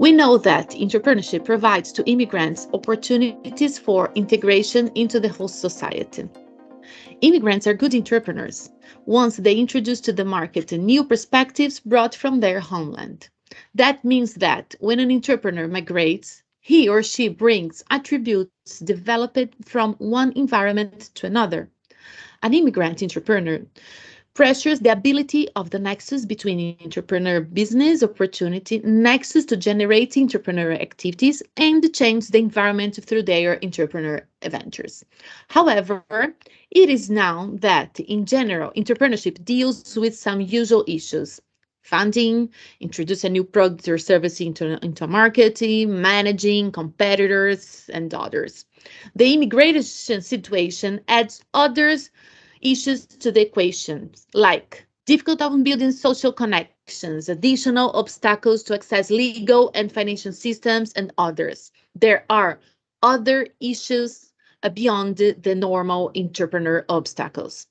We know that entrepreneurship provides to immigrants opportunities for integration into the host society. Immigrants are good entrepreneurs once they introduce to the market new perspectives brought from their homeland. That means that when an entrepreneur migrates, he or she brings attributes developed from one environment to another. An immigrant entrepreneur pressures the ability of the nexus between entrepreneur business opportunity, nexus to generate entrepreneurial activities, and change the environment through their entrepreneur ventures. However, it is known that in general, entrepreneurship deals with some usual issues. Funding, introduce a new product or service into marketing, managing competitors, and others. The immigration situation adds others issues to the equation, like difficult of building social connections, additional obstacles to access legal and financial systems, and others. There are other issues beyond the normal entrepreneur obstacles.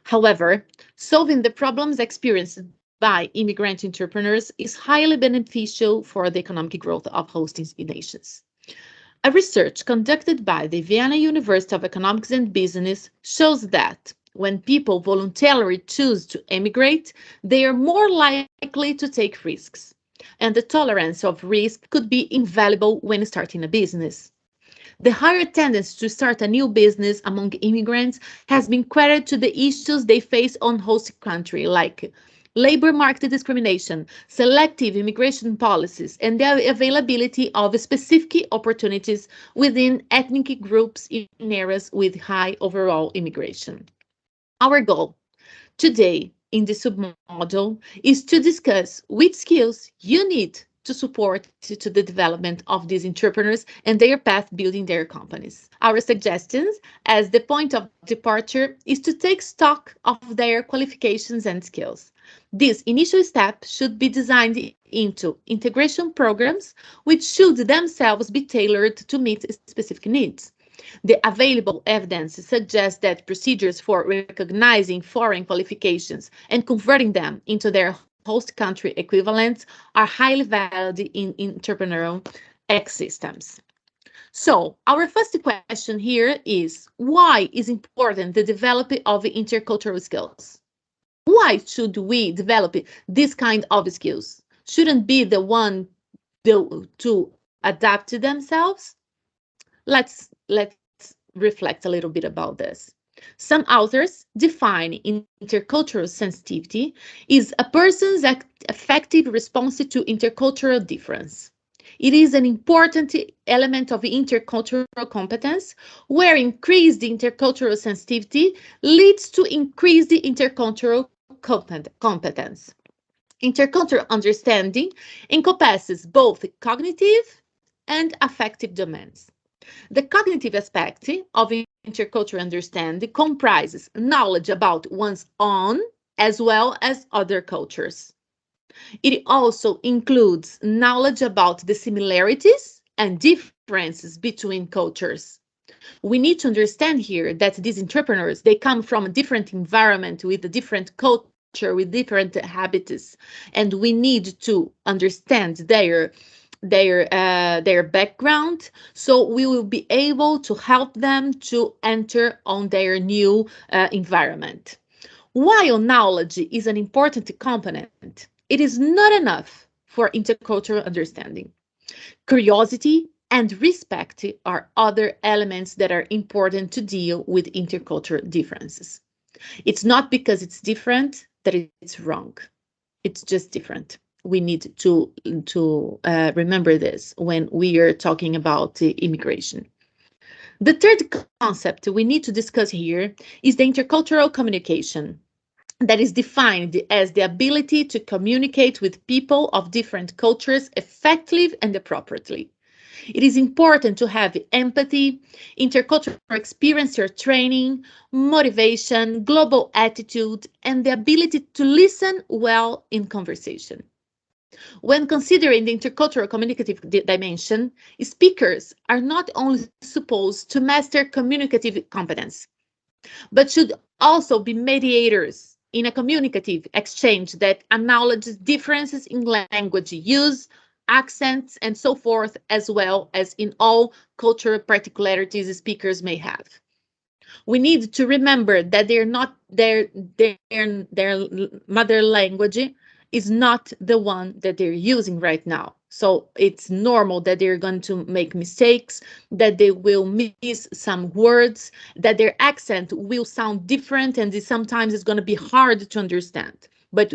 However, solving the problems experienced by immigrant entrepreneurs is highly beneficial for the economic growth of hosting nations. A research conducted by the Vienna University of Economics and Business shows that when people voluntarily choose to emigrate, they are more likely to take risks. And the tolerance of risk could be invaluable when starting a business. The higher tendency to start a new business among immigrants has been credited to the issues they face on host country, like labor market discrimination, selective immigration policies, and the availability of specific opportunities within ethnic groups in areas with high overall immigration. Our goal today in the submodel is to discuss which skills you need to support to the development of these entrepreneurs and their path building their companies. Our suggestions as the point of departure is to take stock of their qualifications and skills. This initial step should be designed into integration programs which should themselves be tailored to meet specific needs. The available evidence suggests that procedures for recognizing foreign qualifications and converting them into their host country equivalents are highly valid in entrepreneurial ecosystems. So, our first question here is, why is important the development of intercultural skills? Why should we develop this kind of skills? Shouldn't be the one to adapt to themselves? Let's reflect a little bit about this. Some authors define intercultural sensitivity is a person's effective response to intercultural difference. It is an important element of intercultural competence, where increased intercultural sensitivity leads to increased intercultural competence. Intercultural understanding encompasses both cognitive and affective domains. The cognitive aspect of intercultural understanding comprises knowledge about one's own as well as other cultures. It also includes knowledge about the similarities and differences between cultures. We need to understand here that these entrepreneurs, they come from a different environment with a different culture, with different habits, and we need to understand their background, so we will be able to help them to enter on their new environment. While knowledge is an important component, it is not enough for intercultural understanding. Curiosity and respect are other elements that are important to deal with intercultural differences. It's not because it's different that it's wrong. It's just different. We need to remember this when we are talking about immigration. The third concept we need to discuss here is the intercultural communication, that is defined as the ability to communicate with people of different cultures effectively and appropriately. It is important to have empathy, intercultural experience or training, motivation, global attitude, and the ability to listen well in conversation. When considering the intercultural communicative dimension, speakers are not only supposed to master communicative competence, but should also be mediators in a communicative exchange that acknowledges differences in language use, accents, and so forth, as well as in all cultural particularities speakers may have. We need to remember that they're not their mother language is not the one that they're using right now. So it's normal that they're going to make mistakes, that they will miss some words, that their accent will sound different, and sometimes it's going to be hard to understand. But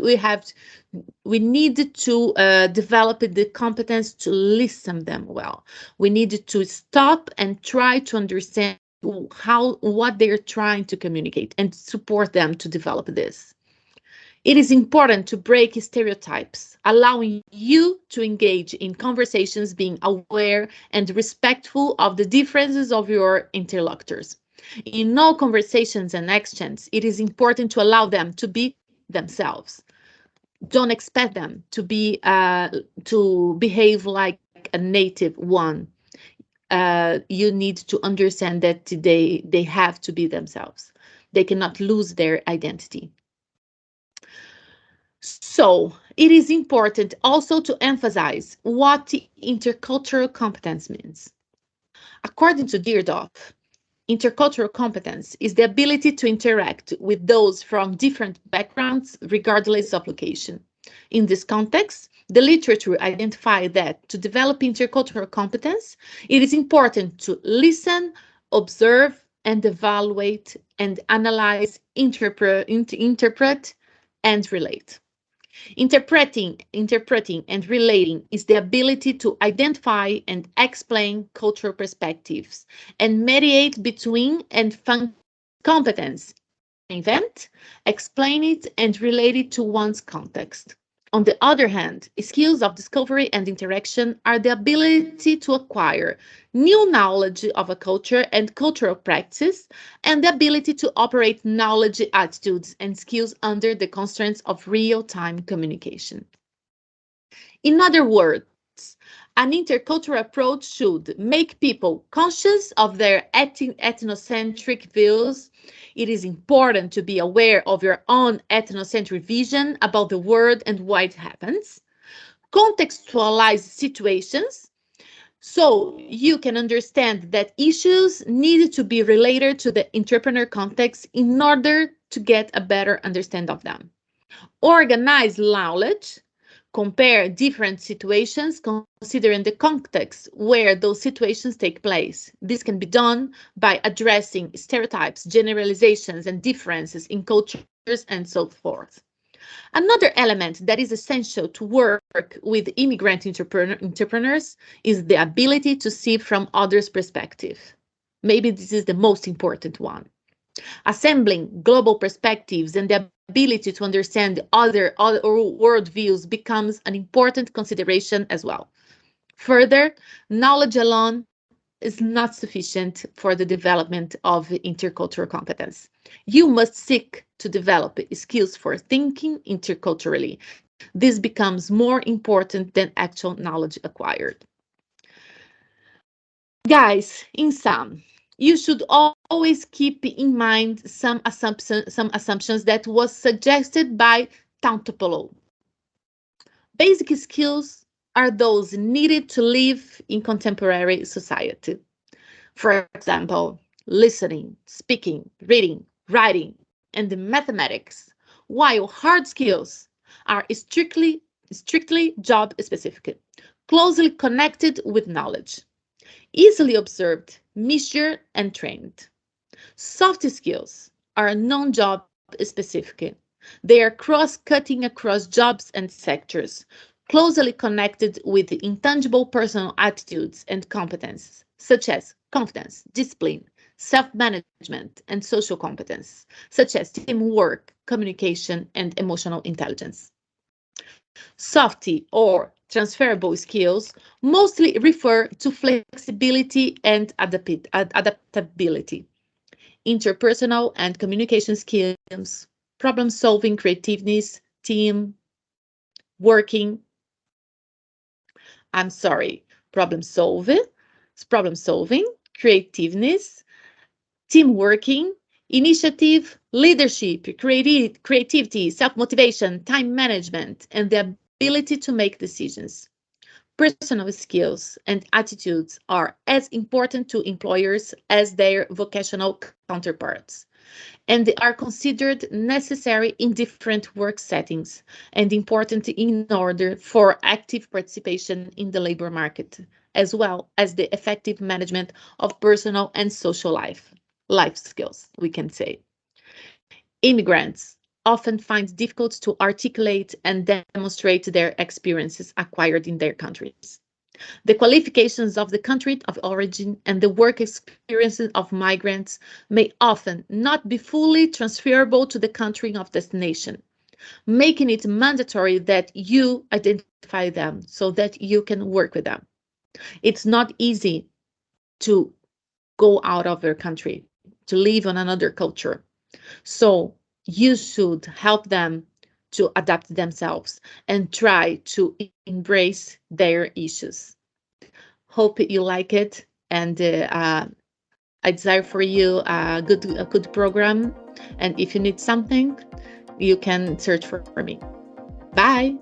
we need to develop the competence to listen them well. We need to stop and try to understand what they're trying to communicate and support them to develop this. It is important to break stereotypes, allowing you to engage in conversations being aware and respectful of the differences of your interlocutors. In all conversations and exchanges, it is important to allow them to be themselves. Don't expect them to behave like a native one. You need to understand that they have to be themselves. They cannot lose their identity. So it is important also to emphasize what intercultural competence means. According to Deardorff, intercultural competence is the ability to interact with those from different backgrounds, regardless of location. In this context, the literature identifies that to develop intercultural competence, it is important to listen, observe, and evaluate and analyze, interpret, and relate. Interpreting and relating is the ability to identify and explain cultural perspectives and mediate between and function competence, invent, explain it, and relate it to one's context. On the other hand, skills of discovery and interaction are the ability to acquire new knowledge of a culture and cultural practice, and the ability to operate knowledge, attitudes, and skills under the constraints of real-time communication. In other words, an intercultural approach should make people conscious of their ethnocentric views. It is important to be aware of your own ethnocentric vision about the world and why it happens. Contextualize situations so you can understand that issues need to be related to the entrepreneur context in order to get a better understanding of them. Organize knowledge, compare different situations considering the context where those situations take place. This can be done by addressing stereotypes, generalizations, and differences in cultures and so forth. Another element that is essential to work with immigrant entrepreneurs is the ability to see from others' perspective. Maybe this is the most important one. Assembling global perspectives and the ability to understand other worldviews becomes an important consideration as well. Further, knowledge alone is not sufficient for the development of intercultural competence. You must seek to develop skills for thinking interculturally. This becomes more important than actual knowledge acquired. Guys, in sum, you should always keep in mind some assumptions that was suggested by Tantopolo. Basic skills are those needed to live in contemporary society. For example, listening, speaking, reading, writing, and the mathematics, while hard skills are strictly job specific, closely connected with knowledge, easily observed, measured, and trained. Soft skills are non-job specific. They are cross-cutting across jobs and sectors, closely connected with intangible personal attitudes and competences, such as confidence, discipline, self-management, and social competence, such as teamwork, communication, and emotional intelligence. Softy or transferable skills mostly refer to flexibility and adaptability. Interpersonal and communication skills, problem solving, creativeness, team working. I'm sorry, problem solving, creativeness, team working, initiative, leadership, creativity, self motivation, time management, and the ability to make decisions. Personal skills and attitudes are as important to employers as their vocational counterparts, and they are considered necessary in different work settings and important in order for active participation in the labor market, as well as the effective management of personal and social life skills, we can say. Immigrants often find difficult to articulate and demonstrate their experiences acquired in their countries. The qualifications of the country of origin and the work experiences of migrants may often not be fully transferable to the country of destination, making it mandatory that you identify them so that you can work with them. It's not easy to go out of your country, to live on another culture. So you should help them to adapt themselves and try to embrace their issues. Hope you like it, and I desire for you a good program. And if you need something, you can search for me. Bye.